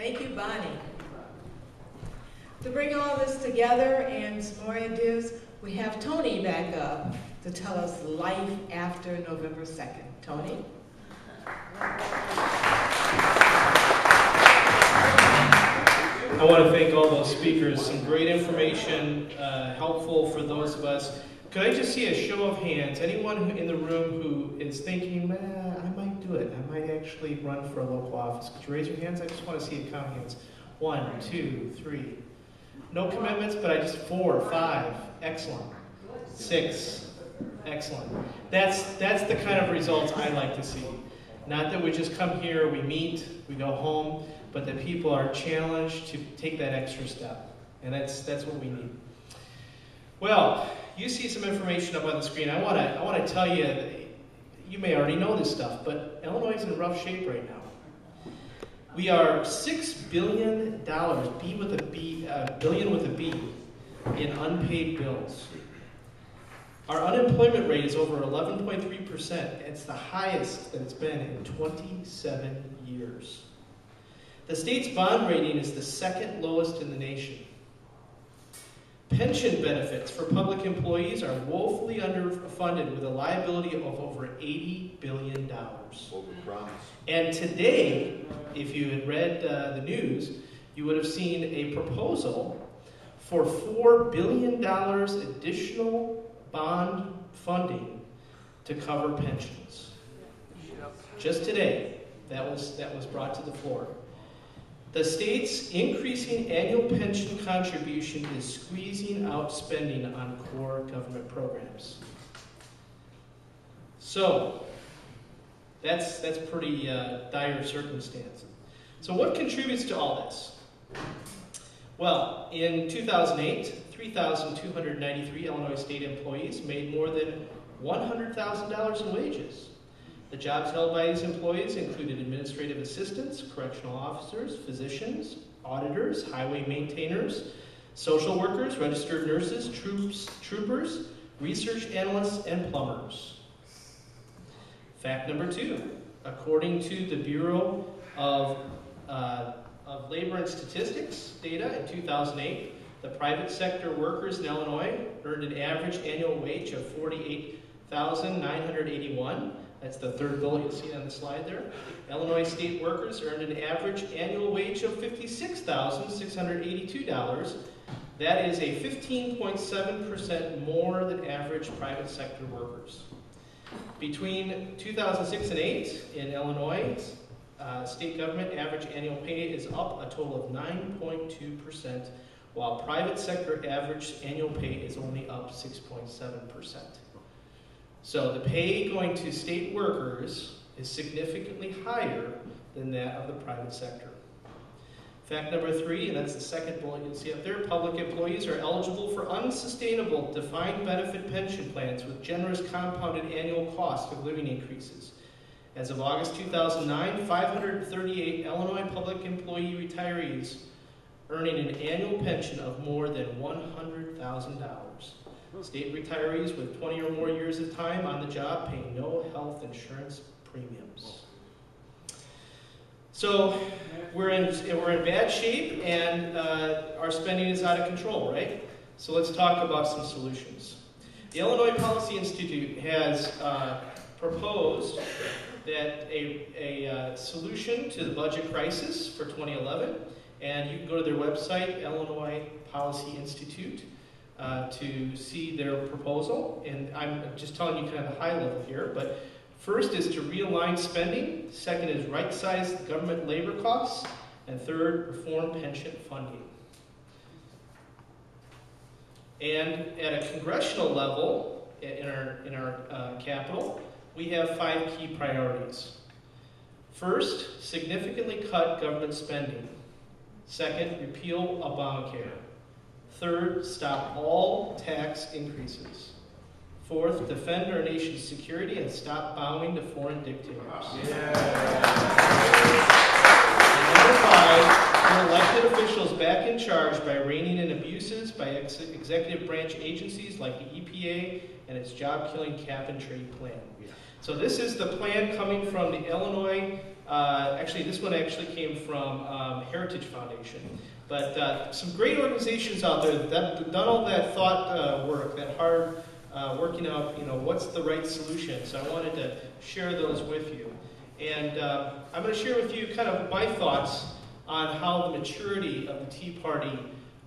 Thank you, Bonnie. To bring all this together and some more ideas, we have Tony back up to tell us life after November 2nd. Tony? I want to thank all those speakers. Some great information, helpful for those of us. Could I just see a show of hands? Anyone in the room who is thinking, I might do it. I might actually run for a local office. Could you raise your hands? I just want to see a count of hands. 1, 2, 3. No commitments, but I just 4, 5. Excellent. 6. Excellent. That's the kind of results I like to see. Not that we just come here, we meet, we go home, but that people are challenged to take that extra step. And that's what we need. Well, you see some information up on the screen. I want to tell you, you may already know this stuff, but Illinois is in rough shape right now. We are $6 billion, B with a B, billion with a B, in unpaid bills. Our unemployment rate is over 11.3%. It's the highest that it's been in 27 years. The state's bond rating is the second lowest in the nation. Pension benefits for public employees are woefully underfunded with a liability of over $80 billion. And today, if you had read the news, you would have seen a proposal for $4 billion additional bond funding to cover pensions. Just today, that was brought to the floor. The state's increasing annual pension contribution is squeezing out spending on core government programs. So, that's pretty dire circumstance. So what contributes to all this? Well, in 2008, 3,293 Illinois state employees made more than $100,000 in wages. The jobs held by these employees included administrative assistants, correctional officers, physicians, auditors, highway maintainers, social workers, registered nurses, troopers, research analysts, and plumbers. Fact number 2, according to the Bureau of Labor and Statistics data in 2008, the private sector workers in Illinois earned an average annual wage of $48,981. That's the third bullet you'll see on the slide there. Illinois state workers earned an average annual wage of $56,682. That is a 15.7% more than average private sector workers. Between 2006 and 2008 in Illinois, state government average annual pay is up a total of 9.2%, while private sector average annual pay is only up 6.7%. So the pay going to state workers is significantly higher than that of the private sector. Fact number 3, and that's the second bullet you'll see up there, public employees are eligible for unsustainable defined benefit pension plans with generous compounded annual cost of living increases. As of August 2009, 538 Illinois public employee retirees earning an annual pension of more than $100,000. State retirees with 20 or more years of time on the job pay no health insurance premiums. So we're in bad shape, and our spending is out of control, right? So let's talk about some solutions. The Illinois Policy Institute has proposed that a solution to the budget crisis for 2011, and you can go to their website, Illinois Policy Institute, to see their proposal. And I'm just telling you kind of a high level here, but first is to realign spending, second is right-size government labor costs, and third, reform pension funding. And at a congressional level, in our capital, we have 5 key priorities. First, significantly cut government spending. Second, repeal Obamacare. Third, stop all tax increases. Fourth, defend our nation's security and stop bowing to foreign dictators. Yeah. And number 5, put elected officials back in charge by reining in abuses by executive branch agencies like the EPA and its job-killing cap-and-trade plan. So this is the plan coming from the Illinois, actually this one actually came from Heritage Foundation. But some great organizations out there that have done all that thought work, that hard working out, what's the right solution. So I wanted to share those with you. And I'm going to share with you kind of my thoughts on how the maturity of the Tea Party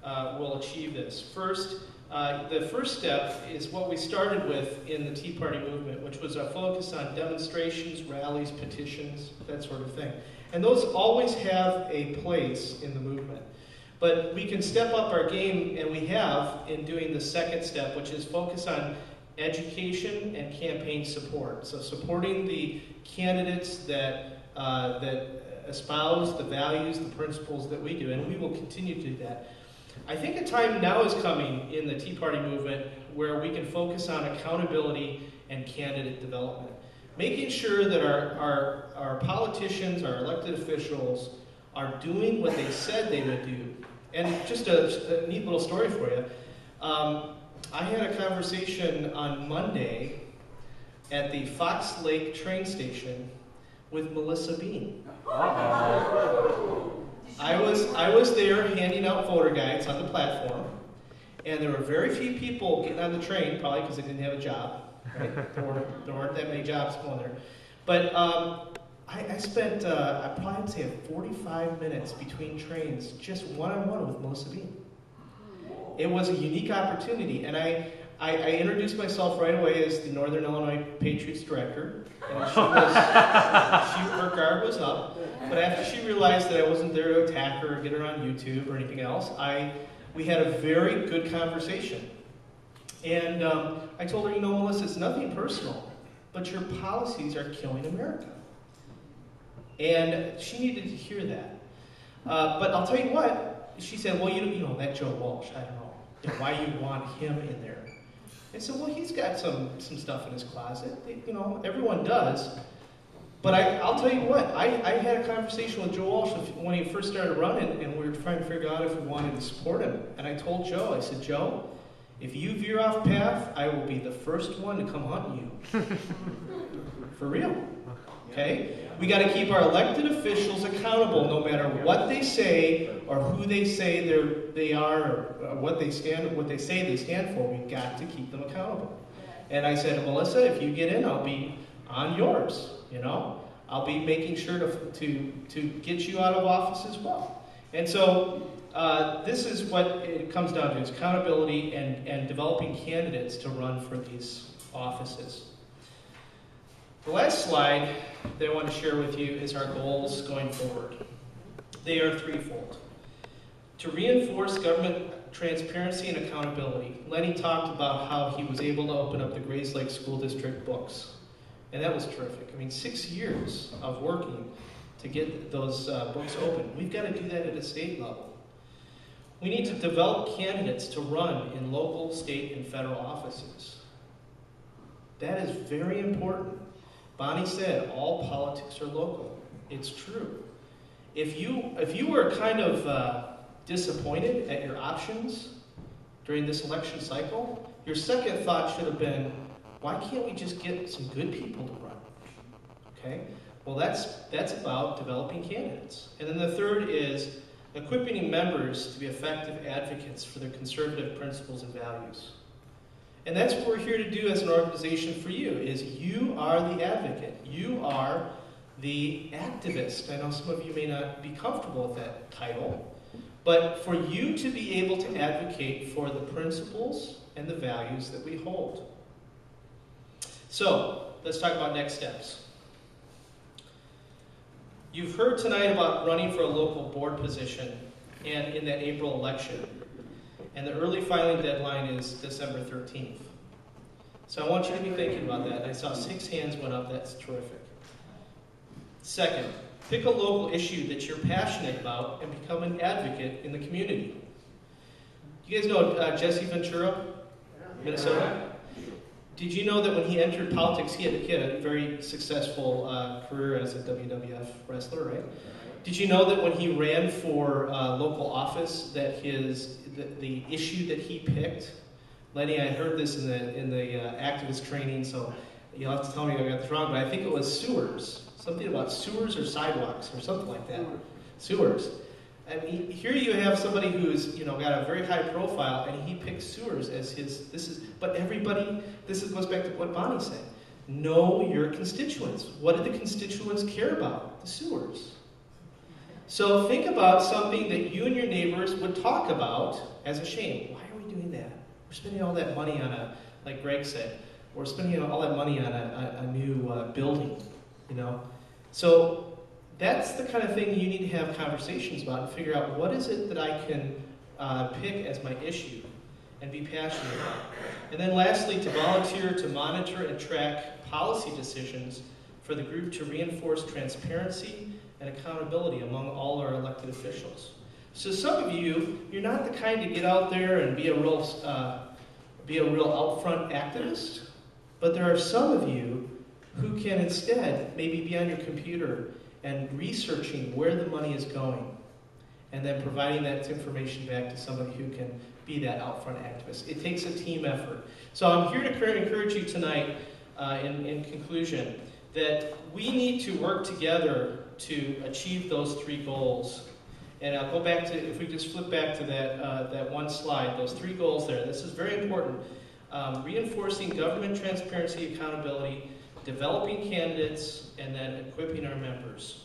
will achieve this. First, the first step is what we started with in the Tea Party movement, which was a focus on demonstrations, rallies, petitions, that sort of thing. And those always have a place in the movement. But we can step up our game, and we have, in doing the second step, which is focus on education and campaign support. So supporting the candidates that espouse the values, the principles that we do, and we will continue to do that. I think a time now is coming in the Tea Party movement where we can focus on accountability and candidate development. Making sure that our politicians, our elected officials, are doing what they said they would do. And just a neat little story for you. I had a conversation on Monday at the Fox Lake train station with Melissa Bean. I was there handing out voter guides on the platform, and there were very few people getting on the train, probably because they didn't have a job. Right? There weren't that many jobs going there. But I spent, I probably would say 45 minutes between trains, just one-on-one with Melissa Bean. It was a unique opportunity, and I introduced myself right away as the Northern Illinois Patriots director, and her guard was up. But after she realized that I wasn't there to attack her or get her on YouTube or anything else, we had a very good conversation. And I told her, Melissa, it's nothing personal, but your policies are killing America. And she needed to hear that. But I'll tell you what, she said, well, that Joe Walsh, I don't know why you want him in there. I said, well, he's got some stuff in his closet. Everyone does. But I'll tell you what, I had a conversation with Joe Walsh when he first started running, and we were trying to figure out if we wanted to support him. And I told Joe, I said, Joe, if you veer off path, I will be the first one to come hunt you. For real. Okay? We got to keep our elected officials accountable no matter what they say or who they say they are or what they say they stand for. We've got to keep them accountable. And I said, Melissa, if you get in, I'll be on yours. I'll be making sure to get you out of office as well. And so this is what it comes down to, is accountability and developing candidates to run for these offices. The last slide that I want to share with you is our goals going forward. They are threefold. To reinforce government transparency and accountability, Lenny talked about how he was able to open up the Grays Lake School District books. And that was terrific. 6 years of working to get those books open. We've got to do that at a state level. We need to develop candidates to run in local, state, and federal offices. That is very important. Bonnie said, all politics are local. It's true. If you were kind of disappointed at your options during this election cycle, your second thought should have been, why can't we just get some good people to run? Okay? Well, that's about developing candidates. And then the third is equipping members to be effective advocates for their conservative principles and values. And that's what we're here to do as an organization for you, is you are the advocate. You are the activist. I know some of you may not be comfortable with that title, but for you to be able to advocate for the principles and the values that we hold. So, let's talk about next steps. You've heard tonight about running for a local board position and in that April election. And the early filing deadline is December 13th. So I want you to be thinking about that. I saw 6 hands went up. That's terrific. Second, pick a local issue that you're passionate about and become an advocate in the community. You guys know Jesse Ventura, Minnesota? Did you know that when he entered politics, he had a very successful career as a WWF wrestler, right? Did you know that when he ran for local office, that the issue that he picked, Lenny, I heard this in the activist training, so You'll have to tell me if I got this wrong, but I think it was sewers. Something about sewers or sidewalks or something like that. Sewers. I mean, here you have somebody who's got a very high profile, and he picks sewers as his. But everybody. Goes back to what Bonnie said. Know your constituents. What do the constituents care about? The sewers. So think about something that you and your neighbors would talk about as a shame. Why are we doing that? We're spending all that money on like Greg said, we're spending all that money on a new building, So that's the kind of thing you need to have conversations about and figure out what is it that I can pick as my issue and be passionate about. And then lastly, to volunteer to monitor and track policy decisions for the group to reinforce transparency and accountability among all our elected officials. So some of you, you're not the kind to get out there and be a real out front activist, but there are some of you who can instead maybe be on your computer and researching where the money is going, and then providing that information back to somebody who can be that out front activist. It takes a team effort. So I'm here to encourage you tonight, in conclusion, that we need to work together to achieve those 3 goals. And I'll go back to, if we just flip back to that one slide, those 3 goals there. This is very important. Reinforcing government transparency, accountability, developing candidates, and then equipping our members.